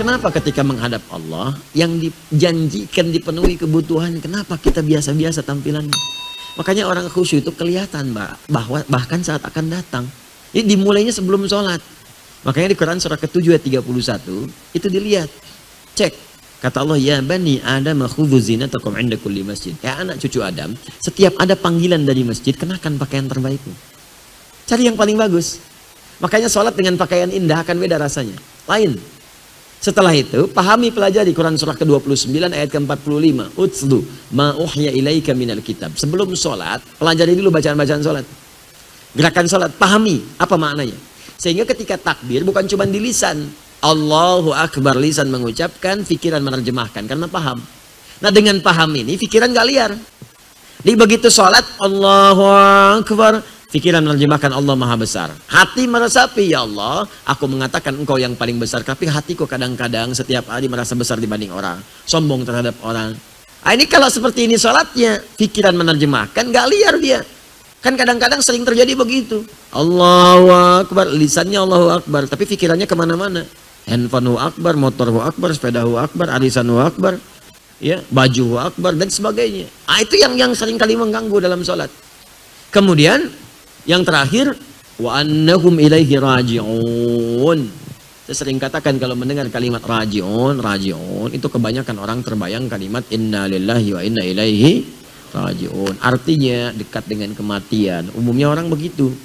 Karena apa? Ketika menghadap Allah, yang dijanjikan dipenuhi kebutuhan, kenapa kita biasa-biasa tampilannya? Makanya orang khusyuk itu kelihatan bahkan saat akan datang. Ini dimulainya sebelum sholat. Makanya di Quran surah ke-7 ayat 31, itu dilihat. Cek. Kata Allah, ya bani Adam khudhu zinatakum 'inda kulli masjid. Ya anak cucu Adam, setiap ada panggilan dari masjid, kenakan pakaian terbaikmu. Cari yang paling bagus. Makanya sholat dengan pakaian indah akan beda rasanya. Lain. Setelah itu, pahami pelajari Quran surah ke-29 ayat ke-45. Utslu ma uhya ilaika minal kitab. Sebelum sholat, pelajari dulu bacaan-bacaan sholat. Gerakan sholat, pahami apa maknanya. Sehingga ketika takbir bukan cuma di lisan. Allahu Akbar, lisan mengucapkan, pikiran menerjemahkan. Karena paham. Nah dengan paham ini, pikiran gak liar. Di begitu sholat, Allahu Akbar, pikiran menerjemahkan Allah Maha Besar. Hati meresapi, ya Allah, aku mengatakan engkau yang paling besar. Tapi hatiku kadang-kadang setiap hari merasa besar dibanding orang. Sombong terhadap orang. Nah, ini kalau seperti ini sholatnya, pikiran menerjemahkan, gak liar dia. Kan kadang-kadang sering terjadi begitu. Allahu Akbar, lisannya Allahu Akbar, tapi pikirannya kemana-mana. Handphoneu Akbar, motorhu Akbar, sepedahu Akbar, arisanhu Akbar, ya, bajuhu Akbar, dan sebagainya. Nah, itu yang sering kali mengganggu dalam sholat. Kemudian, yang terakhir, wa annahum ilaihi raji'un. Saya sering katakan kalau mendengar kalimat raji'un, itu kebanyakan orang terbayang kalimat inna lillahi wa inna ilaihi raji'un. Artinya dekat dengan kematian. Umumnya orang begitu.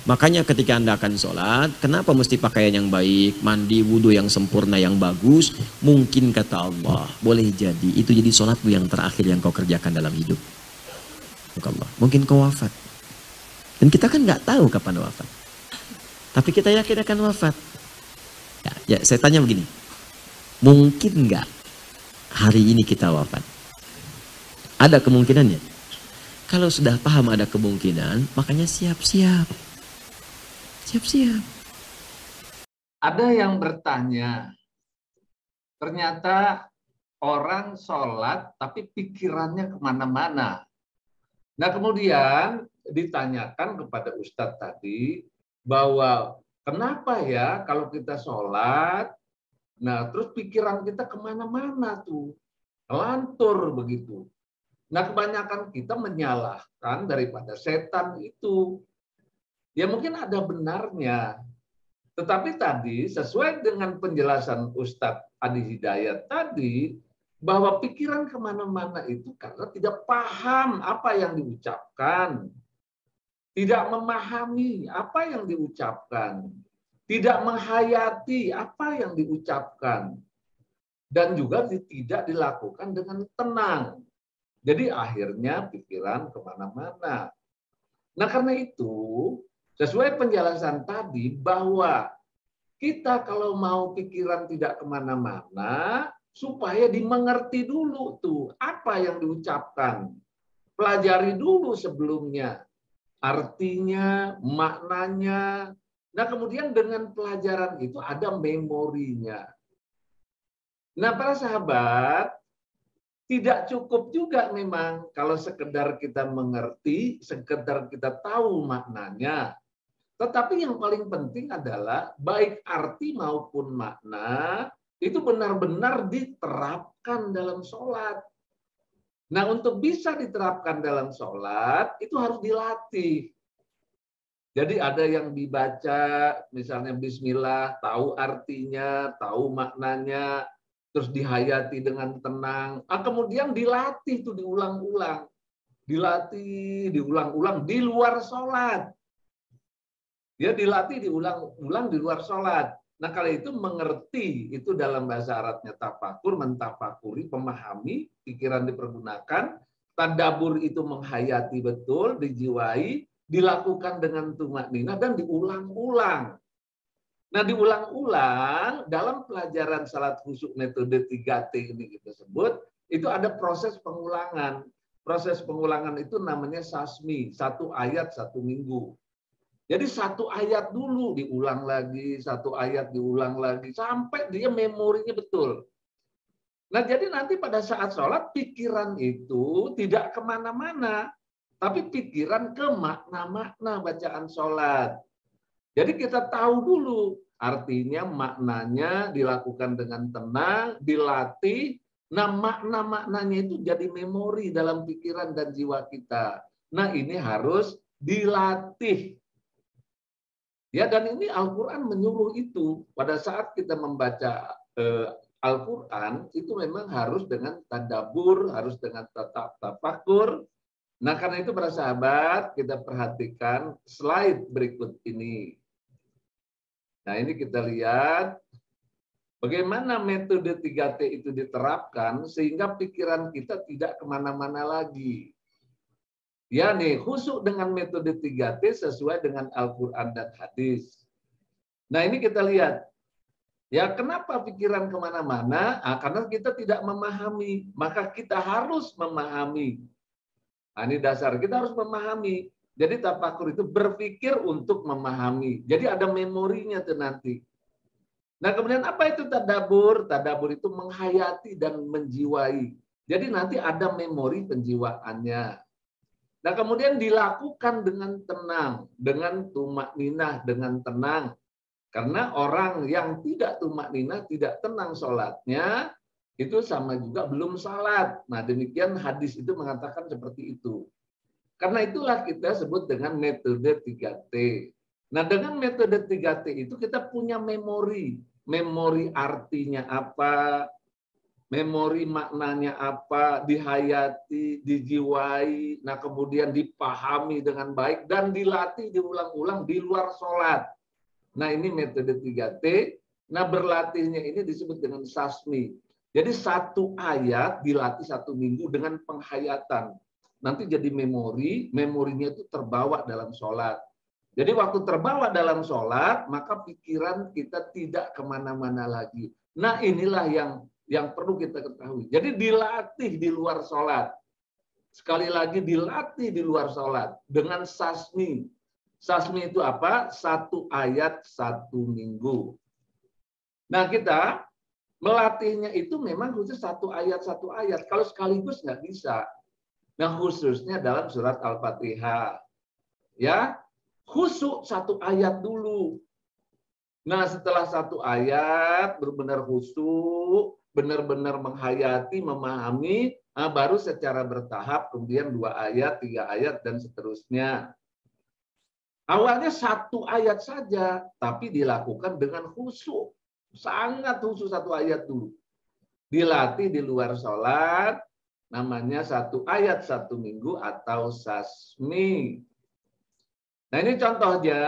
Makanya ketika Anda akan sholat, kenapa mesti pakaian yang baik, mandi, wudhu yang sempurna, yang bagus? Mungkin kata Allah, boleh jadi itu jadi sholatmu yang terakhir yang kau kerjakan dalam hidup. Mungkin kau wafat. Dan kita kan nggak tahu kapan wafat. Tapi kita yakin akan wafat. Ya, saya tanya begini. Mungkin nggak hari ini kita wafat? Ada kemungkinannya. Kalau sudah paham ada kemungkinan, makanya siap-siap. Siap-siap. Ada yang bertanya, ternyata orang sholat tapi pikirannya kemana-mana. Nah kemudian ditanyakan kepada Ustadz tadi bahwa kenapa ya kalau kita sholat, nah terus pikiran kita kemana-mana tuh, lantur begitu. Nah kebanyakan kita menyalahkan daripada setan itu. Ya mungkin ada benarnya. Tetapi tadi sesuai dengan penjelasan Ustadz Adi Hidayat tadi, bahwa pikiran kemana-mana itu karena tidak paham apa yang diucapkan. Tidak memahami apa yang diucapkan. Tidak menghayati apa yang diucapkan. Dan juga tidak dilakukan dengan tenang. Jadi akhirnya pikiran kemana-mana. Nah karena itu, sesuai penjelasan tadi bahwa kita kalau mau pikiran tidak kemana-mana, supaya dimengerti dulu tuh apa yang diucapkan. Pelajari dulu sebelumnya. Artinya, maknanya. Nah kemudian dengan pelajaran itu ada memorinya. Nah para sahabat, tidak cukup juga memang kalau sekedar kita mengerti, sekedar kita tahu maknanya. Tetapi yang paling penting adalah baik arti maupun makna itu benar-benar diterapkan dalam sholat. Nah untuk bisa diterapkan dalam sholat itu harus dilatih. Jadi ada yang dibaca misalnya bismillah, tahu artinya, tahu maknanya, terus dihayati dengan tenang. Kemudian dilatih itu diulang-ulang. Dilatih, diulang-ulang di luar sholat. Dia dilatih diulang-ulang di luar sholat. Nah kalau itu mengerti, itu dalam bahasa Arabnya tafakur, mentafakuri, memahami, pikiran dipergunakan, tadabbur itu menghayati betul, dijiwai, dilakukan dengan tumakninah dan diulang-ulang. Nah diulang-ulang dalam pelajaran salat khusyuk metode 3T ini kita sebut, itu ada proses pengulangan. Proses pengulangan itu namanya sasmi, satu ayat satu minggu. Jadi satu ayat dulu diulang lagi, satu ayat diulang lagi, sampai dia memorinya betul. Nah jadi nanti pada saat sholat, pikiran itu tidak kemana-mana, tapi pikiran ke makna-makna bacaan sholat. Jadi kita tahu dulu artinya, maknanya, dilakukan dengan tenang, dilatih. Nah, makna-maknanya itu jadi memori dalam pikiran dan jiwa kita. Nah, ini harus dilatih. Ya, dan ini Al-Quran menyuruh itu. Pada saat kita membaca Al-Quran, itu memang harus dengan tadabbur, harus dengan tafakur. Nah, karena itu para sahabat, kita perhatikan slide berikut ini. Nah, ini kita lihat bagaimana metode 3T itu diterapkan sehingga pikiran kita tidak kemana-mana lagi. Ya nih, khusyuk dengan metode 3T sesuai dengan Al-Quran dan hadis. Nah, ini kita lihat. Ya, kenapa pikiran kemana-mana? Karena kita tidak memahami. Maka kita harus memahami. Nah, ini dasar. Kita harus memahami. Jadi tafakur itu berpikir untuk memahami. Jadi ada memorinya tuh nanti. Nah, kemudian apa itu tadabbur? Tadabbur itu menghayati dan menjiwai. Jadi nanti ada memori penjiwaannya. Nah, kemudian dilakukan dengan tenang, dengan tumakninah, dengan tenang. Karena orang yang tidak tumakninah, tidak tenang sholatnya, itu sama juga belum salat. Nah, demikian hadis itu mengatakan seperti itu. Karena itulah kita sebut dengan metode 3T. Nah, dengan metode 3T itu kita punya memori. Memori artinya apa, memori maknanya apa, dihayati, dijiwai, nah kemudian dipahami dengan baik, dan dilatih diulang-ulang di luar sholat. Nah, ini metode 3T. Nah, berlatihnya ini disebut dengan sasmi. Jadi satu ayat dilatih 1 minggu dengan penghayatan. Nanti jadi memori, memorinya itu terbawa dalam sholat. Jadi waktu terbawa dalam sholat, maka pikiran kita tidak kemana-mana lagi. Nah, inilah yang perlu kita ketahui. Jadi dilatih di luar sholat. Sekali lagi dilatih di luar sholat dengan sasmi. Sasmi itu apa? 1 ayat 1 minggu. Nah, kita melatihnya itu memang khusus 1 ayat 1 ayat. Kalau sekaligus nggak bisa. Nah, khususnya dalam surat Al-Fatihah. Ya, khusyuk 1 ayat dulu. Nah, setelah 1 ayat benar-benar khusyuk, benar-benar menghayati, memahami, baru secara bertahap, kemudian 2 ayat, 3 ayat, dan seterusnya. Awalnya 1 ayat saja, tapi dilakukan dengan khusyuk. Sangat khusyuk 1 ayat dulu. Dilatih di luar sholat, namanya 1 ayat 1 minggu atau sasmi. Nah, ini contohnya,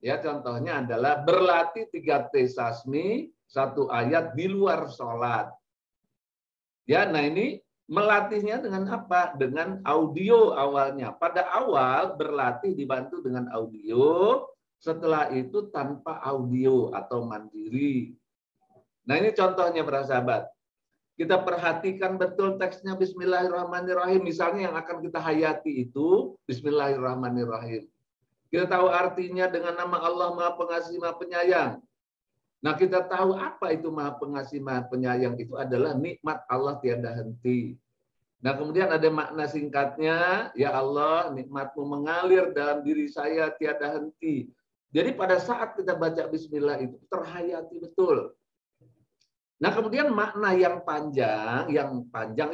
ya contohnya adalah berlatih 3T sasmi, 1 ayat di luar sholat. Ya, nah ini melatihnya dengan apa? Dengan audio awalnya. Pada awal berlatih dibantu dengan audio, setelah itu tanpa audio atau mandiri. Nah, ini contohnya para sahabat. Kita perhatikan betul teksnya Bismillahirrahmanirrahim. Misalnya yang akan kita hayati itu Bismillahirrahmanirrahim. Kita tahu artinya dengan nama Allah Maha Pengasih Maha Penyayang. Nah, kita tahu apa itu Maha Pengasih Maha Penyayang, itu adalah nikmat Allah tiada henti. Nah, kemudian ada makna singkatnya, ya Allah, nikmat-Mu mengalir dalam diri saya tiada henti. Jadi pada saat kita baca Bismillah itu terhayati betul. Nah, kemudian makna yang panjang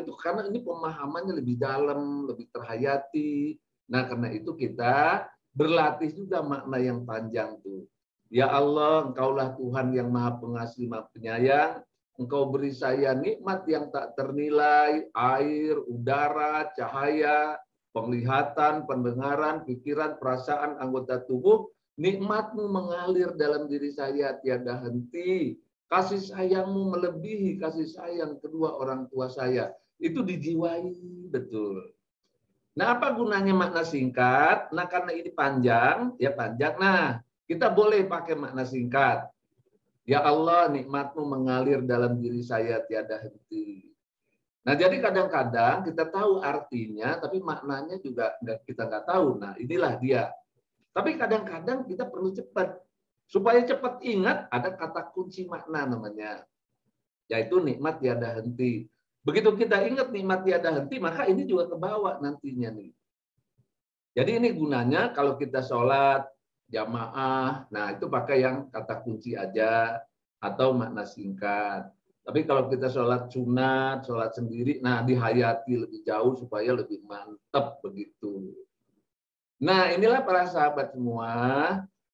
itu karena ini pemahamannya lebih dalam, lebih terhayati. Nah, karena itu kita berlatih juga makna yang panjang tuh. Ya Allah, Engkaulah Tuhan yang Maha Pengasih, Maha Penyayang. Engkau beri saya nikmat yang tak ternilai, air, udara, cahaya, penglihatan, pendengaran, pikiran, perasaan, anggota tubuh. Nikmat-Mu mengalir dalam diri saya tiada henti. Kasih sayang-Mu melebihi kasih sayang kedua orang tua saya. Itu dijiwai betul. Nah, apa gunanya makna singkat? Nah, karena ini panjang, ya panjang. Nah, kita boleh pakai makna singkat. Ya Allah, nikmat-Mu mengalir dalam diri saya tiada henti. Nah, jadi kadang-kadang kita tahu artinya, tapi maknanya juga kita nggak tahu. Nah, inilah dia. Tapi kadang-kadang kita perlu cepat. Supaya cepat ingat, ada kata kunci makna namanya. Yaitu nikmat tiada henti. Begitu kita ingat nikmat tiada henti, maka ini juga kebawa nantinya nih. Jadi ini gunanya kalau kita sholat, jamaah. Nah, itu pakai yang kata kunci aja atau makna singkat. Tapi kalau kita sholat sunat, sholat sendiri, nah dihayati lebih jauh supaya lebih mantap begitu. Nah, inilah para sahabat semua,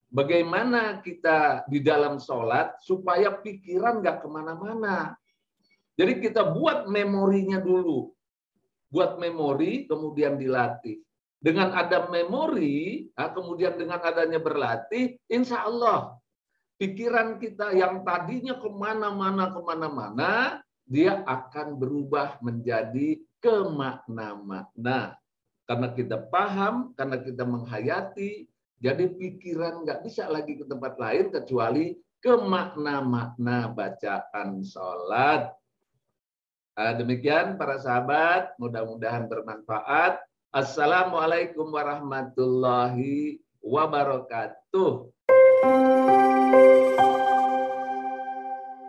bagaimana kita di dalam sholat supaya pikiran nggak kemana-mana. Jadi kita buat memorinya dulu. Buat memori, kemudian dilatih. Dengan ada memori, kemudian dengan adanya berlatih, insya Allah pikiran kita yang tadinya kemana-mana, dia akan berubah menjadi ke makna-makna. Karena kita paham, karena kita menghayati, jadi pikiran nggak bisa lagi ke tempat lain kecuali ke makna-makna bacaan sholat. Demikian para sahabat, mudah-mudahan bermanfaat. Assalamualaikum warahmatullahi wabarakatuh.